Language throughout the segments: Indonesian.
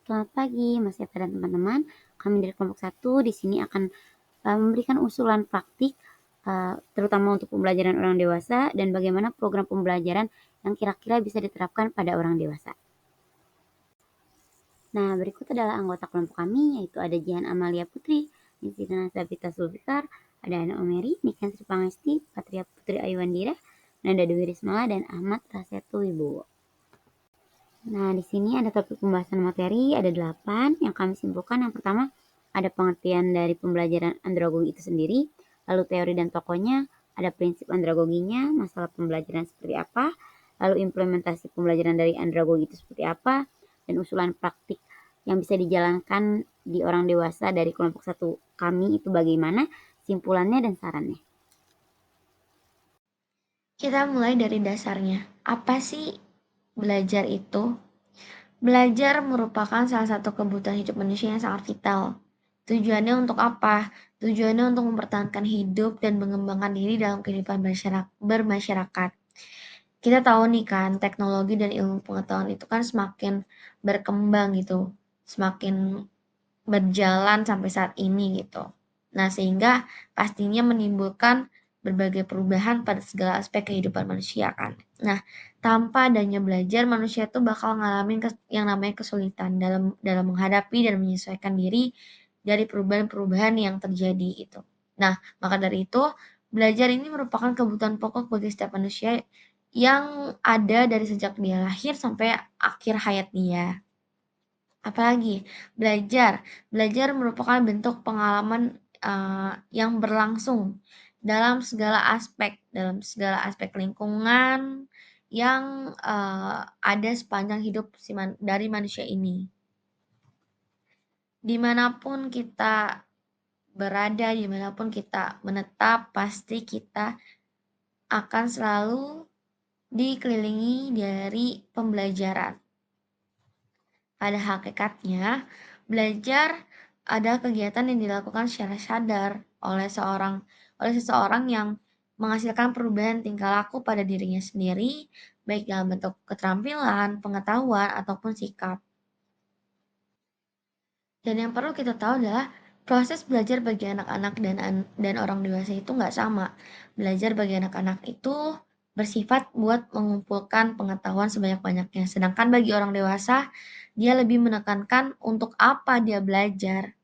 Selamat pagi, Mas Yata dan teman-teman. Kami dari kelompok 1 di sini akan memberikan usulan praktik, terutama untuk pembelajaran orang dewasa dan bagaimana program pembelajaran yang kira-kira bisa diterapkan pada orang dewasa. Nah, berikut adalah anggota kelompok kami, yaitu ada Jihan Amalia Putri, Nisina Sabita Zulfikar, ada Ana Omeri, Niken Sri Pangesti, Patria Putri Ayuandira, Nanda Dewi Rismala, dan Ahmad Rasetu Wibowo. Nah, di sini ada topik pembahasan materi, ada 8 yang kami simpulkan. Yang pertama, ada pengertian dari pembelajaran andragogi itu sendiri, lalu teori dan tokohnya, ada prinsip andragoginya, masalah pembelajaran seperti apa, lalu implementasi pembelajaran dari andragogi itu seperti apa, dan usulan praktik yang bisa dijalankan di orang dewasa dari kelompok 1 kami itu bagaimana, simpulannya dan sarannya. Kita mulai dari dasarnya. Apa sih belajar itu? Belajar merupakan salah satu kebutuhan hidup manusia yang sangat vital. Tujuannya untuk apa? Tujuannya untuk mempertahankan hidup dan mengembangkan diri dalam kehidupan bermasyarakat. Kita tahu nih kan, teknologi dan ilmu pengetahuan itu kan semakin berkembang gitu, semakin berjalan sampai saat ini gitu. Nah, sehingga pastinya menimbulkan berbagai perubahan pada segala aspek kehidupan manusia kan. Nah, tanpa adanya belajar, manusia tuh bakal ngalamin yang namanya kesulitan dalam menghadapi dan menyesuaikan diri dari perubahan-perubahan yang terjadi itu. Nah, maka dari itu, belajar ini merupakan kebutuhan pokok bagi setiap manusia yang ada dari sejak dia lahir sampai akhir hayat dia. Apalagi belajar. Belajar merupakan bentuk pengalaman, yang berlangsung dalam segala aspek lingkungan yang, ada sepanjang hidup dari manusia ini. Dimanapun kita berada, dimanapun kita menetap, pasti kita akan selalu dikelilingi dari pembelajaran. Pada hakikatnya, belajar adalah kegiatan yang dilakukan secara sadar oleh seseorang yang menghasilkan perubahan tingkah laku pada dirinya sendiri, baik dalam bentuk keterampilan, pengetahuan, ataupun sikap. Dan yang perlu kita tahu adalah proses belajar bagi anak-anak dan orang dewasa itu nggak sama. Belajar bagi anak-anak itu bersifat buat mengumpulkan pengetahuan sebanyak-banyaknya. Sedangkan bagi orang dewasa, dia lebih menekankan untuk apa dia belajar.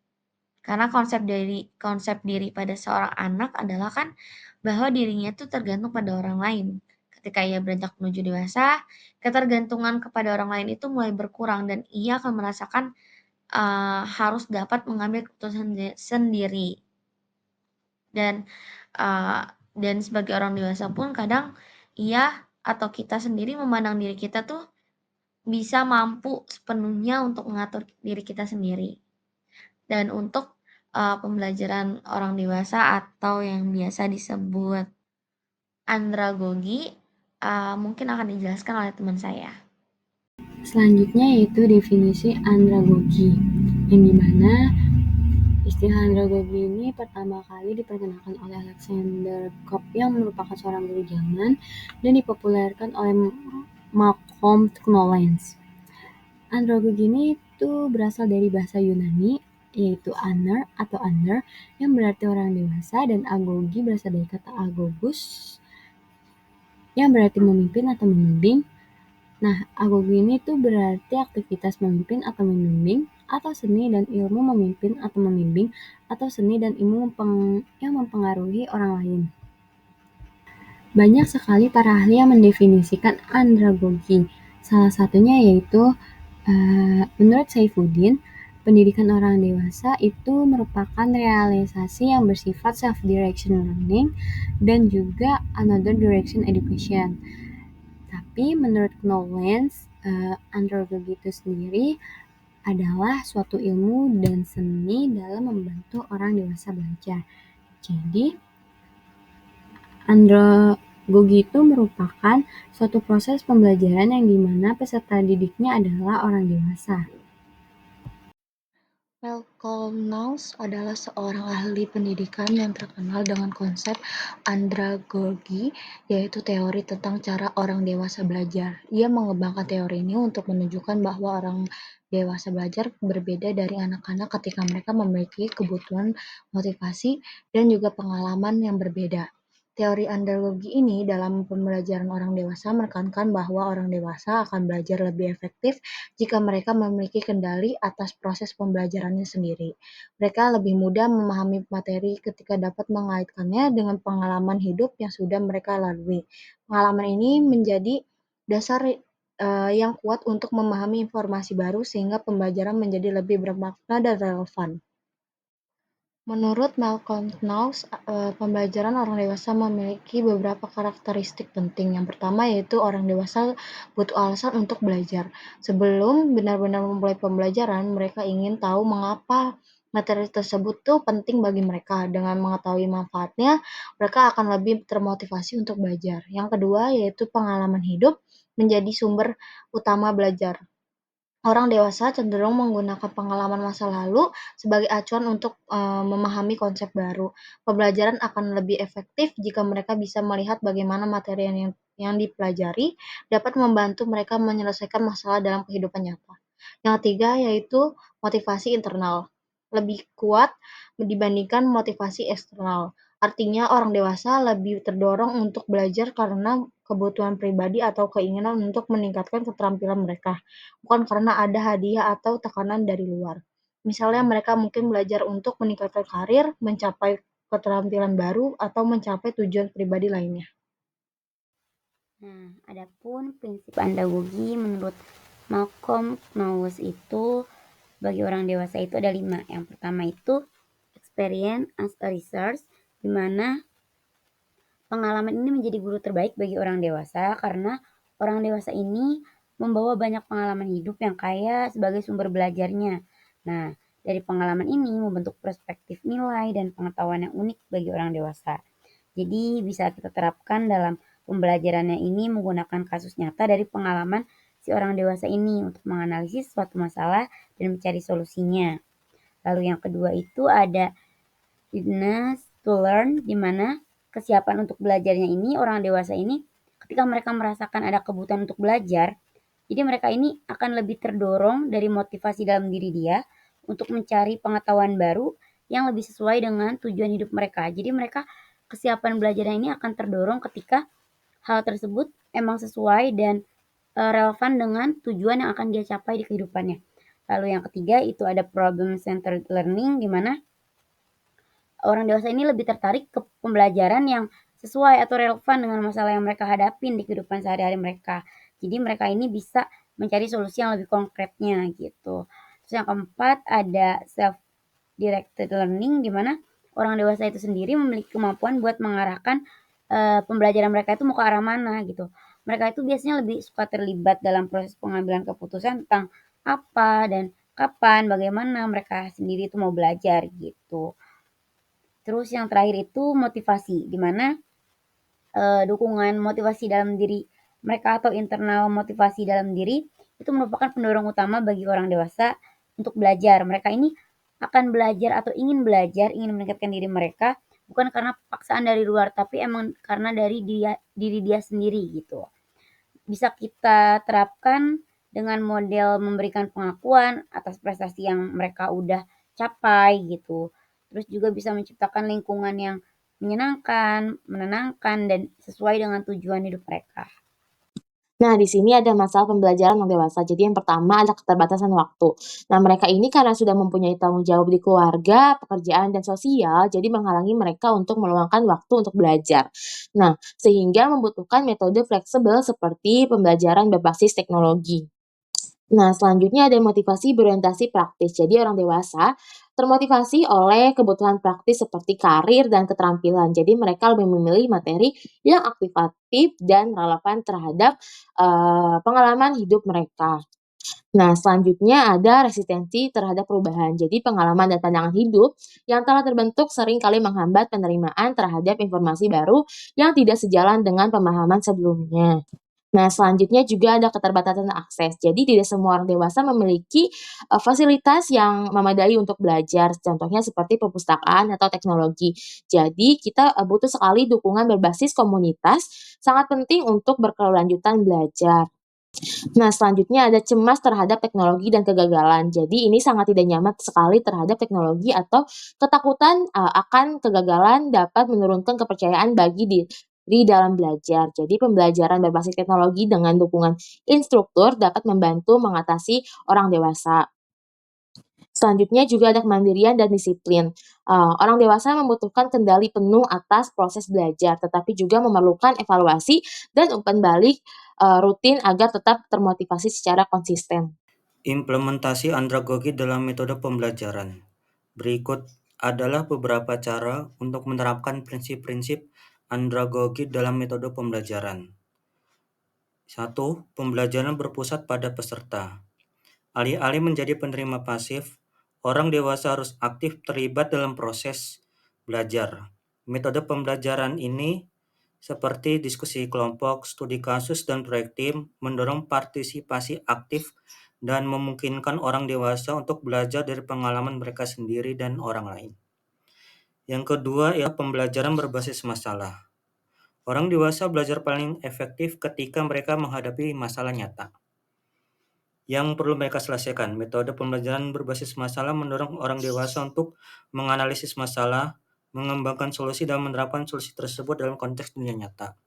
Karena konsep diri pada seorang anak adalah kan bahwa dirinya itu tergantung pada orang lain. Ketika ia beranjak menuju dewasa, ketergantungan kepada orang lain itu mulai berkurang dan ia akan merasakan harus dapat mengambil keputusan sendiri. Dan, eee, dan sebagai orang dewasa pun kadang ia atau kita sendiri memandang diri kita tuh bisa mampu sepenuhnya untuk mengatur diri kita sendiri. Dan untuk, pembelajaran orang dewasa atau yang biasa disebut andragogi, mungkin akan dijelaskan oleh teman saya. Selanjutnya yaitu definisi andragogi, yang dimana istilah andragogi ini pertama kali diperkenalkan oleh Alexander Cobb yang merupakan seorang guru Jerman dan dipopulerkan oleh Malcolm Knowles. Andragogi ini itu berasal dari bahasa Yunani, yaitu aner atau under yang berarti orang dewasa, dan agogi berasal dari kata agogus yang berarti memimpin atau membimbing. Nah, agogi ini tuh berarti aktivitas memimpin atau membimbing, atau seni dan ilmu memimpin atau membimbing, atau seni dan ilmu yang mempengaruhi orang lain. Banyak sekali para ahli yang mendefinisikan andragogi. Salah satunya yaitu menurut Saifuddin, pendidikan orang dewasa itu merupakan realisasi yang bersifat self-direction learning dan juga another direction education. Tapi menurut Knowles, andragogi itu sendiri adalah suatu ilmu dan seni dalam membantu orang dewasa belajar. Jadi, andragogi itu merupakan suatu proses pembelajaran yang dimana peserta didiknya adalah orang dewasa. Malcolm Knowles adalah seorang ahli pendidikan yang terkenal dengan konsep andragogi, yaitu teori tentang cara orang dewasa belajar. Ia mengembangkan teori ini untuk menunjukkan bahwa orang dewasa belajar berbeda dari anak-anak ketika mereka memiliki kebutuhan motivasi dan juga pengalaman yang berbeda. Teori andragogi ini dalam pembelajaran orang dewasa menekankan bahwa orang dewasa akan belajar lebih efektif jika mereka memiliki kendali atas proses pembelajarannya sendiri. Mereka lebih mudah memahami materi ketika dapat mengaitkannya dengan pengalaman hidup yang sudah mereka lalui. Pengalaman ini menjadi dasar yang kuat untuk memahami informasi baru sehingga pembelajaran menjadi lebih bermakna dan relevan. Menurut Malcolm Knauss, pembelajaran orang dewasa memiliki beberapa karakteristik penting. Yang pertama yaitu orang dewasa butuh alasan untuk belajar. Sebelum benar-benar memulai pembelajaran, mereka ingin tahu mengapa materi tersebut tuh penting bagi mereka. Dengan mengetahui manfaatnya, mereka akan lebih termotivasi untuk belajar. Yang kedua yaitu pengalaman hidup menjadi sumber utama belajar. Orang dewasa cenderung menggunakan pengalaman masa lalu sebagai acuan untuk memahami konsep baru. Pembelajaran akan lebih efektif jika mereka bisa melihat bagaimana materi yang dipelajari dapat membantu mereka menyelesaikan masalah dalam kehidupan nyata. Yang ketiga yaitu motivasi internal, lebih kuat dibandingkan motivasi eksternal. Artinya orang dewasa lebih terdorong untuk belajar karena kebutuhan pribadi atau keinginan untuk meningkatkan keterampilan mereka, bukan karena ada hadiah atau tekanan dari luar. Misalnya mereka mungkin belajar untuk meningkatkan karir, mencapai keterampilan baru, atau mencapai tujuan pribadi lainnya. Nah, adapun prinsip andragogi menurut Malcolm Knauss itu bagi orang dewasa itu ada 5. Yang pertama itu experience as a resource, di mana pengalaman ini menjadi guru terbaik bagi orang dewasa karena orang dewasa ini membawa banyak pengalaman hidup yang kaya sebagai sumber belajarnya. Nah, dari pengalaman ini membentuk perspektif nilai dan pengetahuan yang unik bagi orang dewasa. Jadi bisa kita terapkan dalam pembelajarannya ini menggunakan kasus nyata dari pengalaman si orang dewasa ini untuk menganalisis suatu masalah dan mencari solusinya. Lalu yang kedua itu ada readiness to learn, di mana kesiapan untuk belajarnya ini orang dewasa ini ketika mereka merasakan ada kebutuhan untuk belajar, jadi mereka ini akan lebih terdorong dari motivasi dalam diri dia untuk mencari pengetahuan baru yang lebih sesuai dengan tujuan hidup mereka. Jadi mereka kesiapan belajarnya ini akan terdorong ketika hal tersebut emang sesuai dan relevan dengan tujuan yang akan dia capai di kehidupannya. Lalu yang ketiga itu ada problem centered learning, di mana orang dewasa ini lebih tertarik ke pembelajaran yang sesuai atau relevan dengan masalah yang mereka hadapin di kehidupan sehari-hari mereka. Jadi mereka ini bisa mencari solusi yang lebih konkretnya gitu. Terus yang keempat ada self-directed learning, di mana orang dewasa itu sendiri memiliki kemampuan buat mengarahkan pembelajaran mereka itu mau ke arah mana gitu. Mereka itu biasanya lebih suka terlibat dalam proses pengambilan keputusan tentang apa dan kapan, bagaimana mereka sendiri itu mau belajar gitu. Terus yang terakhir itu motivasi, di mana dukungan motivasi dalam diri mereka atau internal motivasi dalam diri itu merupakan pendorong utama bagi orang dewasa untuk belajar. Mereka ini akan belajar atau ingin belajar, ingin meningkatkan diri mereka bukan karena paksaan dari luar, tapi emang karena dari diri dia sendiri gitu. Bisa kita terapkan dengan model memberikan pengakuan atas prestasi yang mereka udah capai gitu. Terus juga bisa menciptakan lingkungan yang menyenangkan, menenangkan, dan sesuai dengan tujuan hidup mereka. Nah, di sini ada masalah pembelajaran yang dewasa. Jadi yang pertama ada keterbatasan waktu. Nah, mereka ini karena sudah mempunyai tanggung jawab di keluarga, pekerjaan, dan sosial, jadi menghalangi mereka untuk meluangkan waktu untuk belajar. Nah, sehingga membutuhkan metode fleksibel seperti pembelajaran berbasis teknologi. Nah, selanjutnya ada motivasi berorientasi praktis. Jadi orang dewasa termotivasi oleh kebutuhan praktis seperti karir dan keterampilan. Jadi mereka lebih memilih materi yang aktif dan relevan terhadap pengalaman hidup mereka. Nah, selanjutnya ada resistensi terhadap perubahan. Jadi pengalaman dan pandangan hidup yang telah terbentuk sering kali menghambat penerimaan terhadap informasi baru yang tidak sejalan dengan pemahaman sebelumnya. Nah, selanjutnya juga ada keterbatasan akses. Jadi tidak semua orang dewasa memiliki fasilitas yang memadai untuk belajar. Contohnya seperti perpustakaan atau teknologi. Jadi kita butuh sekali dukungan berbasis komunitas, sangat penting untuk berkelanjutan belajar. Nah, selanjutnya ada cemas terhadap teknologi dan kegagalan. Jadi ini sangat tidak nyaman sekali terhadap teknologi atau ketakutan akan kegagalan dapat menurunkan kepercayaan bagi diri dalam belajar. Jadi pembelajaran berbasis teknologi dengan dukungan instruktur dapat membantu mengatasi orang dewasa. Selanjutnya juga ada kemandirian dan disiplin. Orang dewasa membutuhkan kendali penuh atas proses belajar, tetapi juga memerlukan evaluasi dan umpan balik rutin agar tetap termotivasi secara konsisten. Implementasi andragogi dalam metode pembelajaran. Berikut adalah beberapa cara untuk menerapkan prinsip-prinsip andragogi dalam metode pembelajaran. 1. Pembelajaran berpusat pada peserta. Alih-alih menjadi penerima pasif, orang dewasa harus aktif terlibat dalam proses belajar. Metode pembelajaran ini seperti diskusi kelompok, studi kasus, dan proyek tim mendorong partisipasi aktif dan memungkinkan orang dewasa untuk belajar dari pengalaman mereka sendiri dan orang lain. Yang kedua ialah pembelajaran berbasis masalah. Orang dewasa belajar paling efektif ketika mereka menghadapi masalah nyata yang perlu mereka selesaikan. Metode pembelajaran berbasis masalah mendorong orang dewasa untuk menganalisis masalah, mengembangkan solusi, dan menerapkan solusi tersebut dalam konteks dunia nyata.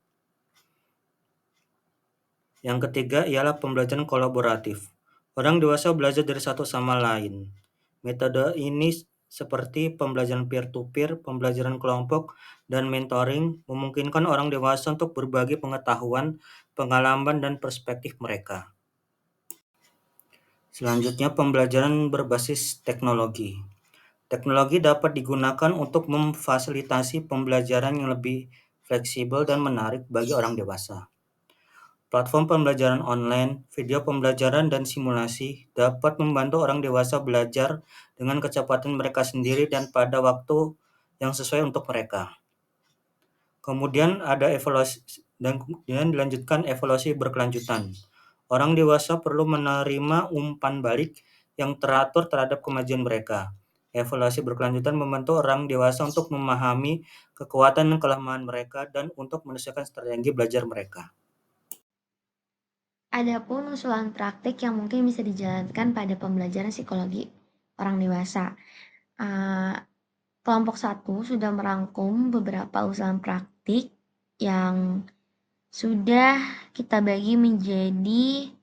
Yang ketiga ialah pembelajaran kolaboratif. Orang dewasa belajar dari satu sama lain. Metode ini seperti pembelajaran peer-to-peer, pembelajaran kelompok, dan mentoring memungkinkan orang dewasa untuk berbagi pengetahuan, pengalaman, dan perspektif mereka. Selanjutnya, pembelajaran berbasis teknologi. Teknologi dapat digunakan untuk memfasilitasi pembelajaran yang lebih fleksibel dan menarik bagi orang dewasa. Platform pembelajaran online, video pembelajaran, dan simulasi dapat membantu orang dewasa belajar dengan kecepatan mereka sendiri dan pada waktu yang sesuai untuk mereka. Kemudian ada evaluasi dan kemudian dilanjutkan evaluasi berkelanjutan. Orang dewasa perlu menerima umpan balik yang teratur terhadap kemajuan mereka. Evaluasi berkelanjutan membantu orang dewasa untuk memahami kekuatan dan kelemahan mereka dan untuk menyesuaikan strategi belajar mereka. Adapun usulan praktik yang mungkin bisa dijalankan pada pembelajaran psikologi orang dewasa. Kelompok 1 sudah merangkum beberapa usulan praktik yang sudah kita bagi menjadi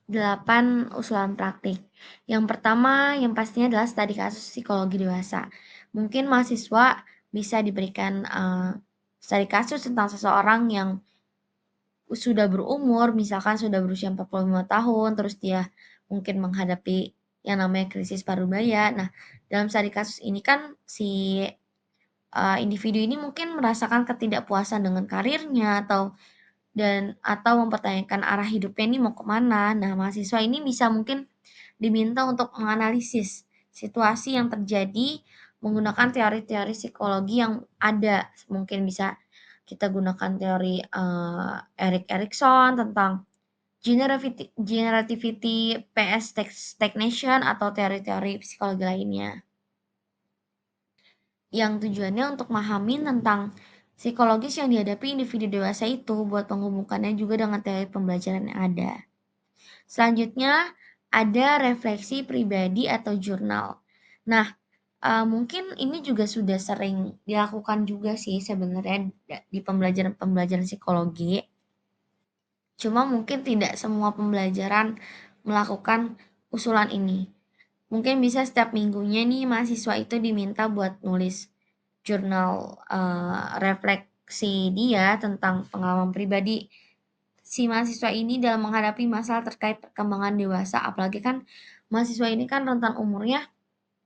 8 usulan praktik. Yang pertama, yang pastinya adalah studi kasus psikologi dewasa. Mungkin mahasiswa bisa diberikan studi kasus tentang seseorang yang sudah berumur, misalkan sudah berusia 45 tahun, terus dia mungkin menghadapi yang namanya krisis parubaya. Nah, dalam studi kasus ini kan si individu ini mungkin merasakan ketidakpuasan dengan karirnya atau mempertanyakan arah hidupnya ini mau kemana. Nah, mahasiswa ini bisa mungkin diminta untuk menganalisis situasi yang terjadi menggunakan teori-teori psikologi yang ada. Mungkin bisa kita gunakan teori Erik Erikson tentang generativity, PS stagnation, atau teori-teori psikologi lainnya. Yang tujuannya untuk memahami tentang psikologis yang dihadapi individu dewasa itu buat menghubungkannya juga dengan teori pembelajaran yang ada. Selanjutnya ada refleksi pribadi atau jurnal. Nah, mungkin ini juga sudah sering dilakukan juga sih sebenarnya di pembelajaran psikologi. Cuma mungkin tidak semua pembelajaran melakukan usulan ini. Mungkin bisa setiap minggunya nih mahasiswa itu diminta buat nulis jurnal refleksi dia tentang pengalaman pribadi si mahasiswa ini dalam menghadapi masalah terkait perkembangan dewasa. Apalagi kan mahasiswa ini kan rentan umurnya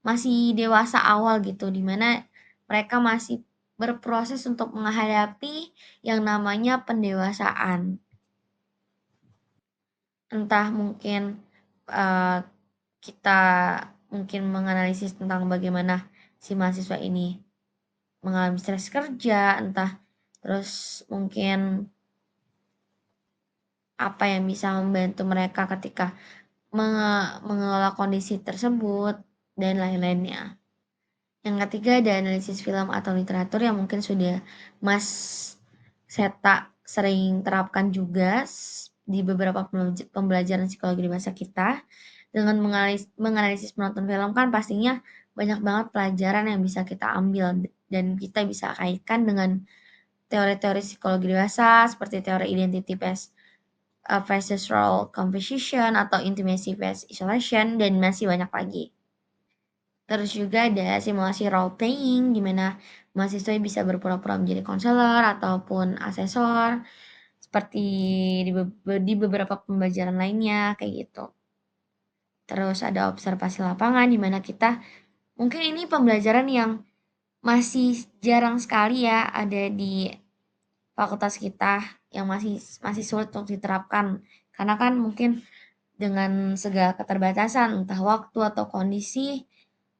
masih dewasa awal gitu, dimana mereka masih berproses untuk menghadapi yang namanya pendewasaan. Entah mungkin kita mungkin menganalisis tentang bagaimana si mahasiswa ini mengalami stres kerja, entah terus mungkin apa yang bisa membantu mereka ketika mengelola kondisi tersebut, dan lain-lainnya. Yang ketiga ada analisis film atau literatur yang mungkin sudah Mas Seta sering terapkan juga di beberapa pembelajaran psikologi dewasa kita. Dengan menganalisis menonton film kan pastinya banyak banget pelajaran yang bisa kita ambil dan kita bisa kaitkan dengan teori-teori psikologi dewasa seperti teori identity based versus role composition atau intimacy based isolation dan masih banyak lagi. Terus juga ada simulasi role playing di mana mahasiswa bisa berpura-pura menjadi konselor ataupun asesor seperti di beberapa pembelajaran lainnya kayak gitu. Terus ada observasi lapangan di mana kita mungkin ini pembelajaran yang masih jarang sekali ya ada di fakultas kita yang masih sulit untuk diterapkan. Karena kan mungkin dengan segala keterbatasan entah waktu atau kondisi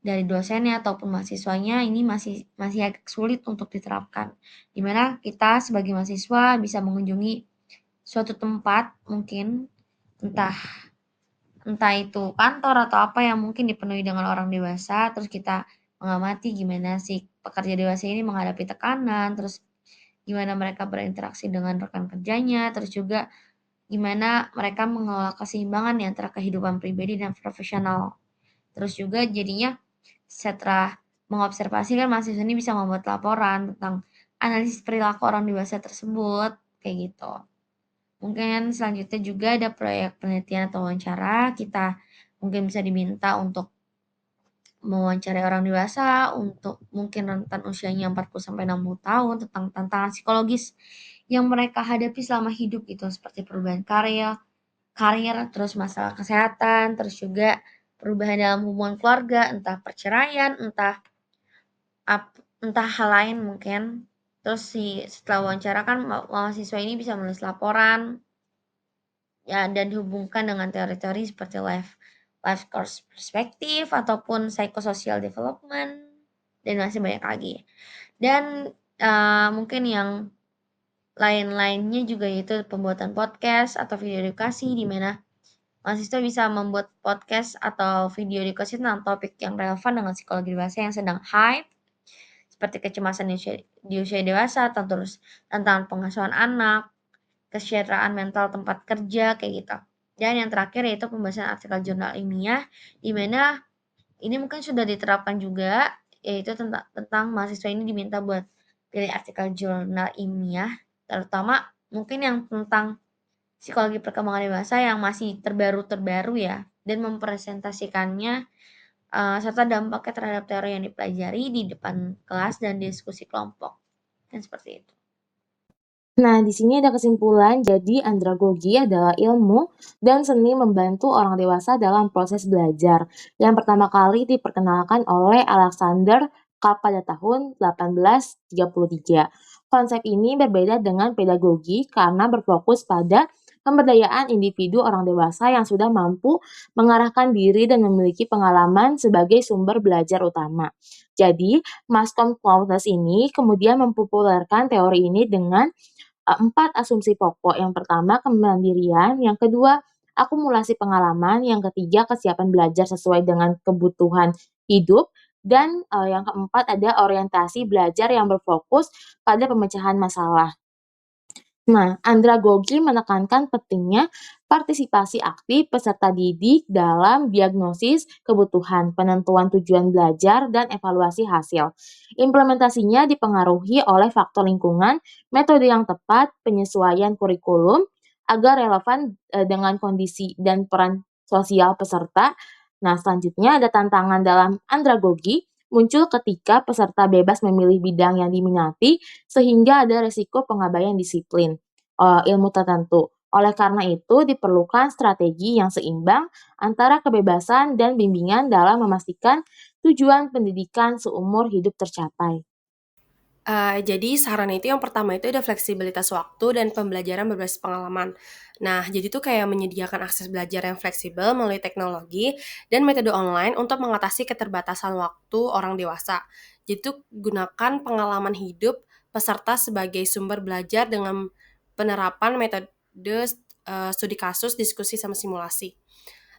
dari dosennya ataupun mahasiswanya ini masih agak sulit untuk diterapkan. Di mana kita sebagai mahasiswa bisa mengunjungi suatu tempat mungkin entah itu kantor atau apa yang mungkin dipenuhi dengan orang dewasa, terus kita mengamati gimana sih pekerja dewasa ini menghadapi tekanan, terus gimana mereka berinteraksi dengan rekan kerjanya, terus juga gimana mereka mengelola keseimbangan di antara kehidupan pribadi dan profesional. Terus juga jadinya setelah mengobservasi kan mahasiswa ini bisa membuat laporan tentang analisis perilaku orang dewasa tersebut, kayak gitu. Mungkin selanjutnya juga ada proyek penelitian atau wawancara, kita mungkin bisa diminta untuk mewawancarai orang dewasa untuk mungkin rentan usianya 40 sampai 60 tahun tentang tantangan psikologis yang mereka hadapi selama hidup gitu, seperti perubahan karir, terus masalah kesehatan, terus juga perubahan dalam hubungan keluarga, entah perceraian, entah hal lain mungkin. Terus setelah wawancara kan mahasiswa ini bisa menulis laporan ya dan dihubungkan dengan teori-teori seperti life course perspektif ataupun psychosocial development dan masih banyak lagi. Dan mungkin yang lain-lainnya juga yaitu pembuatan podcast atau video edukasi di mana mahasiswa bisa membuat podcast atau video edukasi tentang topik yang relevan dengan psikologi dewasa yang sedang hype seperti kecemasan di usia dewasa, terus tentang pengasuhan anak, kesejahteraan mental tempat kerja kayak gitu. Dan yang terakhir yaitu pembahasan artikel jurnal ilmiah di mana ini mungkin sudah diterapkan juga yaitu tentang mahasiswa ini diminta buat pilih artikel jurnal ilmiah terutama mungkin yang tentang psikologi perkembangan dewasa yang masih terbaru ya dan mempresentasikannya serta dampaknya terhadap teori yang dipelajari di depan kelas dan diskusi kelompok. Dan seperti itu. Nah, di sini ada kesimpulan, jadi andragogi adalah ilmu dan seni membantu orang dewasa dalam proses belajar. Yang pertama kali diperkenalkan oleh Alexander Karp pada tahun 1833. Konsep ini berbeda dengan pedagogi karena berfokus pada pemberdayaan individu orang dewasa yang sudah mampu mengarahkan diri dan memiliki pengalaman sebagai sumber belajar utama. Jadi, Mascom Clauses ini kemudian mempopulerkan teori ini dengan 4 asumsi pokok. Yang pertama, kemandirian. Yang kedua, akumulasi pengalaman. Yang ketiga, kesiapan belajar sesuai dengan kebutuhan hidup. Dan yang keempat, ada orientasi belajar yang berfokus pada pemecahan masalah. Nah, andragogi menekankan pentingnya partisipasi aktif peserta didik dalam diagnosis kebutuhan, penentuan tujuan belajar, dan evaluasi hasil. Implementasinya dipengaruhi oleh faktor lingkungan, metode yang tepat, penyesuaian kurikulum, agar relevan dengan kondisi dan peran sosial peserta. Nah, selanjutnya ada tantangan dalam andragogi, muncul ketika peserta bebas memilih bidang yang diminati sehingga ada resiko pengabaian disiplin ilmu tertentu. Oleh karena itu, diperlukan strategi yang seimbang antara kebebasan dan bimbingan dalam memastikan tujuan pendidikan seumur hidup tercapai. Jadi saran itu yang pertama itu ada fleksibilitas waktu dan pembelajaran berbasis pengalaman. Nah, jadi tuh kayak menyediakan akses belajar yang fleksibel melalui teknologi dan metode online untuk mengatasi keterbatasan waktu orang dewasa. Jadi tuh gunakan pengalaman hidup peserta sebagai sumber belajar dengan penerapan metode studi kasus, diskusi, sama simulasi.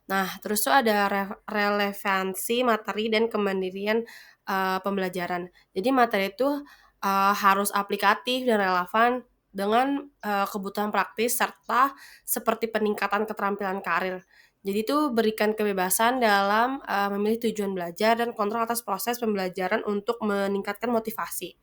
Nah, terus tuh ada relevansi materi dan kemandirian pembelajaran. Jadi materi itu harus aplikatif dan relevan dengan kebutuhan praktis serta seperti peningkatan keterampilan karir. Jadi itu berikan kebebasan dalam memilih tujuan belajar dan kontrol atas proses pembelajaran untuk meningkatkan motivasi.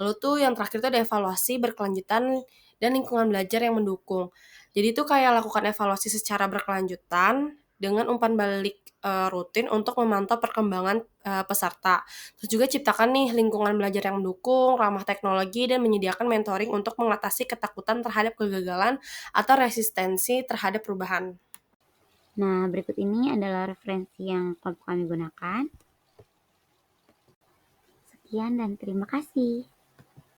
Lalu tuh yang terakhir tuh ada evaluasi berkelanjutan dan lingkungan belajar yang mendukung. Jadi itu kayak lakukan evaluasi secara berkelanjutan dengan umpan balik rutin untuk memantau perkembangan peserta. Terus juga ciptakan nih lingkungan belajar yang mendukung, ramah teknologi, dan menyediakan mentoring untuk mengatasi ketakutan terhadap kegagalan atau resistensi terhadap perubahan. Nah, berikut ini adalah referensi yang kelompok kami gunakan. Sekian dan terima kasih.